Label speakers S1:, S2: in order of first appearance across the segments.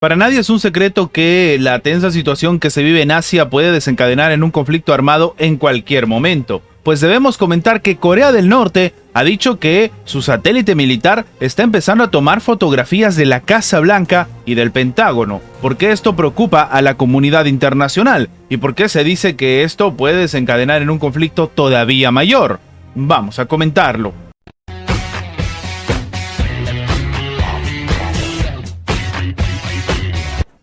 S1: Para nadie es un secreto que la tensa situación que se vive en Asia puede desencadenar en un conflicto armado en cualquier momento. Pues debemos comentar que Corea del Norte ha dicho que su satélite militar está empezando a tomar fotografías de la Casa Blanca y del Pentágono. ¿Por qué esto preocupa a la comunidad internacional? ¿Y por qué se dice que esto puede desencadenar en un conflicto todavía mayor? Vamos a comentarlo.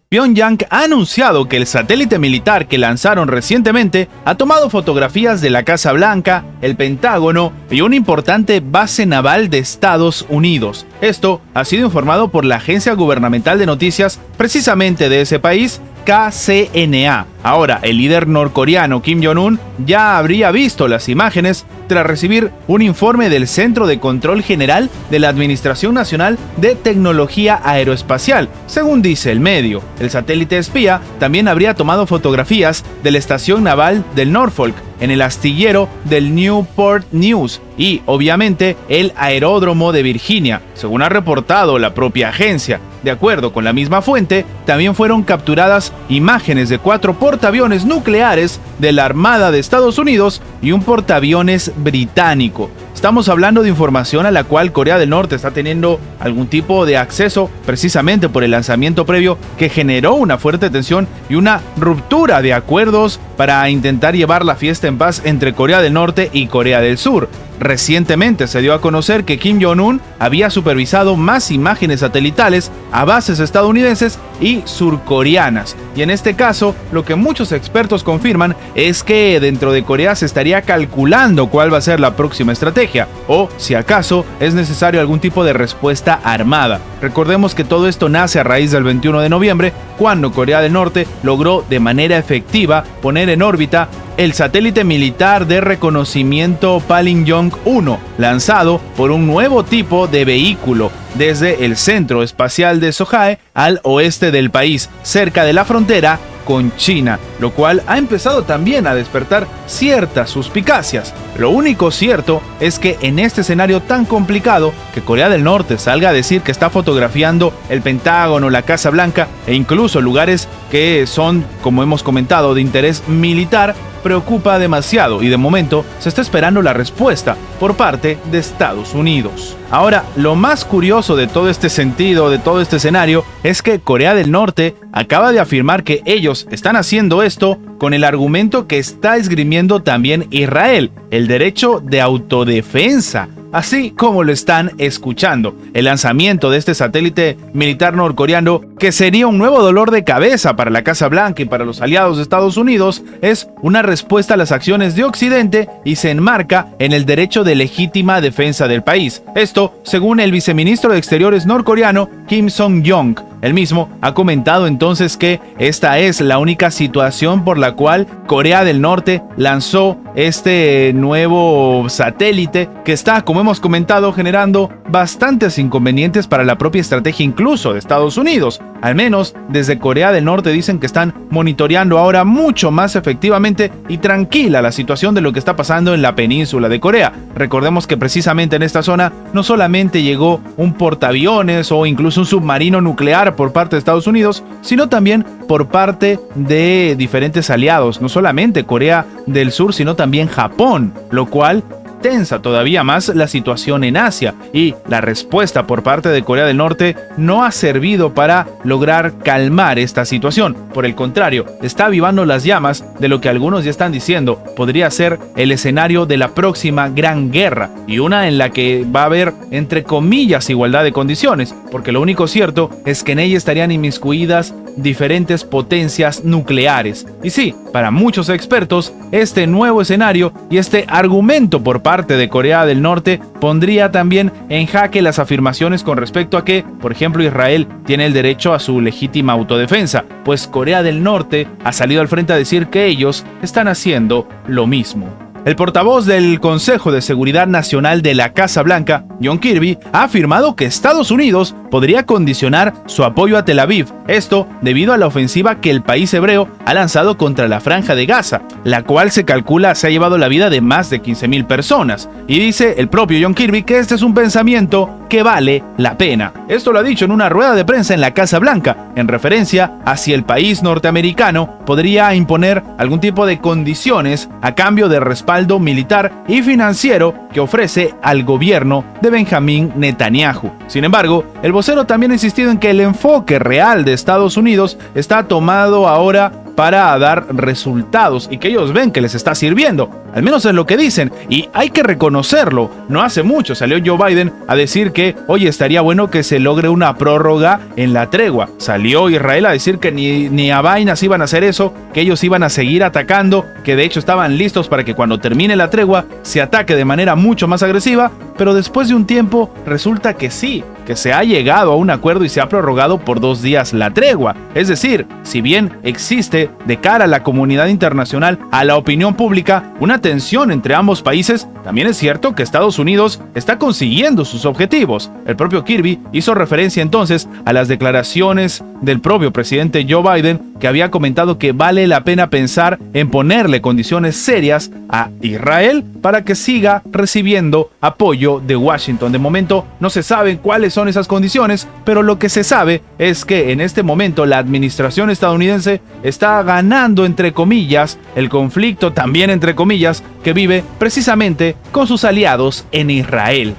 S1: Pyongyang ha anunciado que el satélite militar que lanzaron recientemente ha tomado fotografías de la Casa Blanca, el Pentágono y una importante base naval de Estados Unidos. Esto ha sido informado por la agencia gubernamental de noticias precisamente de ese país, KCNA. Ahora, el líder norcoreano Kim Jong-un ya habría visto las imágenes tras recibir un informe del Centro de Control General de la Administración Nacional de Tecnología Aeroespacial. Según dice el medio, el satélite espía también habría tomado fotografías de la estación naval del Norfolk, en el astillero del Newport News y, obviamente, el aeródromo de Virginia, según ha reportado la propia agencia. De acuerdo con la misma fuente, también fueron capturadas imágenes de 4 portaaviones nucleares de la Armada de Estados Unidos y un portaaviones británico. Estamos hablando de información a la cual Corea del Norte está teniendo algún tipo de acceso precisamente por el lanzamiento previo que generó una fuerte tensión y una ruptura de acuerdos para intentar llevar la fiesta en paz entre Corea del Norte y Corea del Sur. Recientemente se dio a conocer que Kim Jong-un había supervisado más imágenes satelitales a bases estadounidenses y surcoreanas. Y en este caso, lo que muchos expertos confirman es que dentro de Corea se estaría calculando cuál va a ser la próxima estrategia, o si acaso es necesario algún tipo de respuesta armada. Recordemos que todo esto nace a raíz del 21 de noviembre, cuando Corea del Norte logró de manera efectiva poner en órbita el satélite militar de reconocimiento Palin-Yong-1, lanzado por un nuevo tipo de vehículo desde el centro espacial de Sohae al oeste del país, cerca de la frontera con China, lo cual ha empezado también a despertar ciertas suspicacias. Lo único cierto es que en este escenario tan complicado, que Corea del Norte salga a decir que está fotografiando el Pentágono, la Casa Blanca e incluso lugares que son, como hemos comentado, de interés militar, preocupa demasiado y de momento se está esperando la respuesta por parte de Estados Unidos. Ahora, lo más curioso de todo este sentido, de todo este escenario, es que Corea del Norte acaba de afirmar que ellos están haciendo esto con el argumento que está esgrimiendo también Israel, el derecho de autodefensa. Así como lo están escuchando, el lanzamiento de este satélite militar norcoreano, que sería un nuevo dolor de cabeza para la Casa Blanca y para los aliados de Estados Unidos, es una respuesta a las acciones de Occidente y se enmarca en el derecho de legítima defensa del país. Esto, según el viceministro de Exteriores norcoreano Kim Song-yong. El mismo ha comentado entonces que esta es la única situación por la cual Corea del Norte lanzó este nuevo satélite que está, como hemos comentado, generando bastantes inconvenientes para la propia estrategia incluso de Estados Unidos. Al menos desde Corea del Norte dicen que están monitoreando ahora mucho más efectivamente y tranquila la situación de lo que está pasando en la península de Corea. Recordemos que precisamente en esta zona no solamente llegó un portaaviones o incluso un submarino nuclear por parte de Estados Unidos, sino también por parte de diferentes aliados, no solamente Corea del Sur, sino también Japón, lo cual tensa todavía más la situación en Asia, y la respuesta por parte de Corea del Norte no ha servido para lograr calmar esta situación. Por el contrario, está avivando las llamas de lo que algunos ya están diciendo podría ser el escenario de la próxima gran guerra, y una en la que va a haber, entre comillas, igualdad de condiciones, porque lo único cierto es que en ella estarían inmiscuidas diferentes potencias nucleares. Y sí, para muchos expertos, este nuevo escenario y este argumento por parte de Corea del Norte pondría también en jaque las afirmaciones con respecto a que, por ejemplo, Israel tiene el derecho a su legítima autodefensa, pues Corea del Norte ha salido al frente a decir que ellos están haciendo lo mismo. El portavoz del Consejo de Seguridad Nacional de la Casa Blanca, John Kirby, ha afirmado que Estados Unidos podría condicionar su apoyo a Tel Aviv, esto debido a la ofensiva que el país hebreo ha lanzado contra la Franja de Gaza, la cual se calcula se ha llevado la vida de más de 15,000 personas. Y dice el propio John Kirby que este es un pensamiento que vale la pena. Esto lo ha dicho en una rueda de prensa en la Casa Blanca, en referencia a si el país norteamericano podría imponer algún tipo de condiciones a cambio de respaldo militar y financiero que ofrece al gobierno de Benjamín Netanyahu. Sin embargo, el vocero también ha insistido en que el enfoque real de Estados Unidos está tomado ahora para dar resultados y que ellos ven que les está sirviendo, al menos es lo que dicen, y hay que reconocerlo. No hace mucho salió Joe Biden a decir que, oye, estaría bueno que se logre una prórroga en la tregua. Salió Israel a decir que ni a vainas iban a hacer eso, que ellos iban a seguir atacando, que de hecho estaban listos para que cuando termine la tregua se ataque de manera mucho más agresiva, pero después de un tiempo resulta que sí, que se ha llegado a un acuerdo y se ha prorrogado por 2 días la tregua. Es decir, si bien existe de cara a la comunidad internacional, a la opinión pública, una tensión entre ambos países, también es cierto que Estados Unidos está consiguiendo sus objetivos. El propio Kirby hizo referencia entonces a las declaraciones del propio presidente Joe Biden, que había comentado que vale la pena pensar en ponerle condiciones serias a Israel para que siga recibiendo apoyo de Washington. De momento no se sabe cuáles son esas condiciones, pero lo que se sabe es que en este momento la administración estadounidense está ganando, entre comillas, el conflicto, también entre comillas, que vive precisamente con sus aliados en Israel.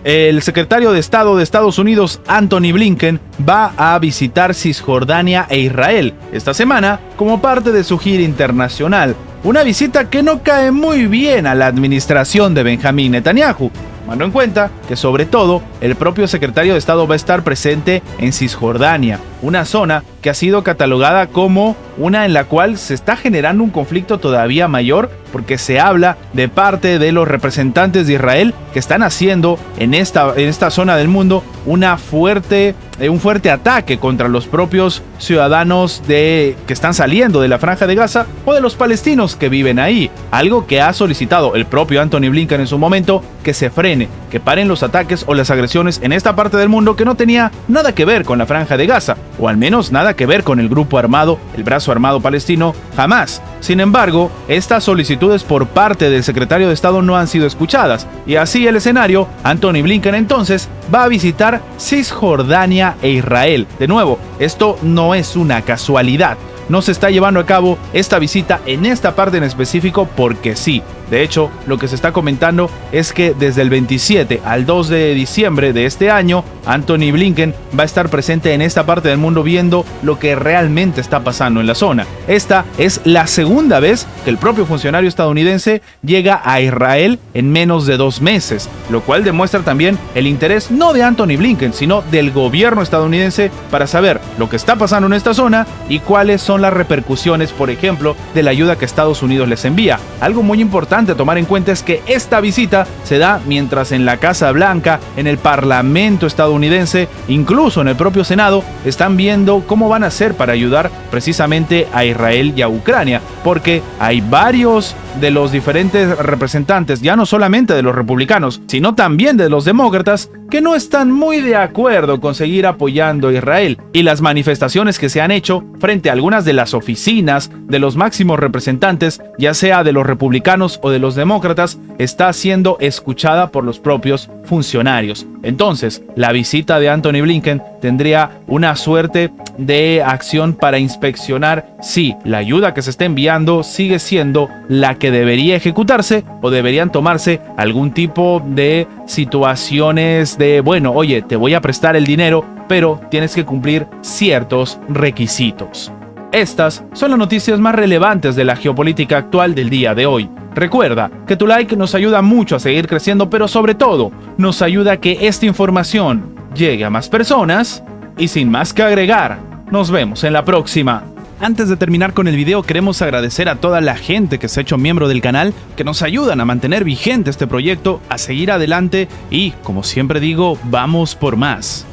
S1: El secretario de Estado de Estados Unidos, Antony Blinken, va a visitar Cisjordania e Israel esta semana como parte de su gira internacional. Una visita que no cae muy bien a la administración de Benjamín Netanyahu, tomando en cuenta que sobre todo el propio secretario de Estado va a estar presente en Cisjordania, una zona que ha sido catalogada como una en la cual se está generando un conflicto todavía mayor, porque se habla de parte de los representantes de Israel que están haciendo en esta zona del mundo un fuerte ataque contra los propios ciudadanos que están saliendo de la Franja de Gaza o de los palestinos que viven ahí. Algo que ha solicitado el propio Antony Blinken en su momento, que se frene, que paren los ataques o las agresiones en esta parte del mundo que no tenía nada que ver con la Franja de Gaza, o al menos nada que ver con el grupo armado, el brazo armado palestino, Hamás. Sin embargo, estas solicitudes por parte del secretario de Estado no han sido escuchadas, y así el escenario, Antony Blinken entonces va a visitar Cisjordania e Israel. De nuevo, esto no es una casualidad. No se está llevando a cabo esta visita en esta parte en específico porque sí. De hecho, lo que se está comentando es que desde el 27 al 2 de diciembre de este año, Antony Blinken va a estar presente en esta parte del mundo viendo lo que realmente está pasando en la zona. Esta es la segunda vez que el propio funcionario estadounidense llega a Israel en menos de 2 meses, lo cual demuestra también el interés no de Antony Blinken, sino del gobierno estadounidense para saber lo que está pasando en esta zona y cuáles son las repercusiones, por ejemplo, de la ayuda que Estados Unidos les envía. Algo muy importante a tomar en cuenta es que esta visita se da mientras en la Casa Blanca, en el Parlamento estadounidense, incluso en el propio Senado, están viendo cómo van a hacer para ayudar precisamente a Israel y a Ucrania, porque hay varios de los diferentes representantes, ya no solamente de los republicanos, sino también de los demócratas, que no están muy de acuerdo con seguir apoyando a Israel, y las manifestaciones que se han hecho frente a algunas de las oficinas de los máximos representantes, ya sea de los republicanos o de los demócratas, está siendo escuchada por los propios funcionarios. Entonces, la visita de Antony Blinken tendría una suerte de acción para inspeccionar si la ayuda que se está enviando sigue siendo la que debería ejecutarse o deberían tomarse algún tipo de situaciones de, bueno, oye, te voy a prestar el dinero, pero tienes que cumplir ciertos requisitos. Estas son las noticias más relevantes de la geopolítica actual del día de hoy. Recuerda que tu like nos ayuda mucho a seguir creciendo, pero sobre todo nos ayuda a que esta información llegue a más personas. Y sin más que agregar, nos vemos en la próxima. Antes de terminar con el video, queremos agradecer a toda la gente que se ha hecho miembro del canal, que nos ayudan a mantener vigente este proyecto, a seguir adelante y, como siempre digo, vamos por más.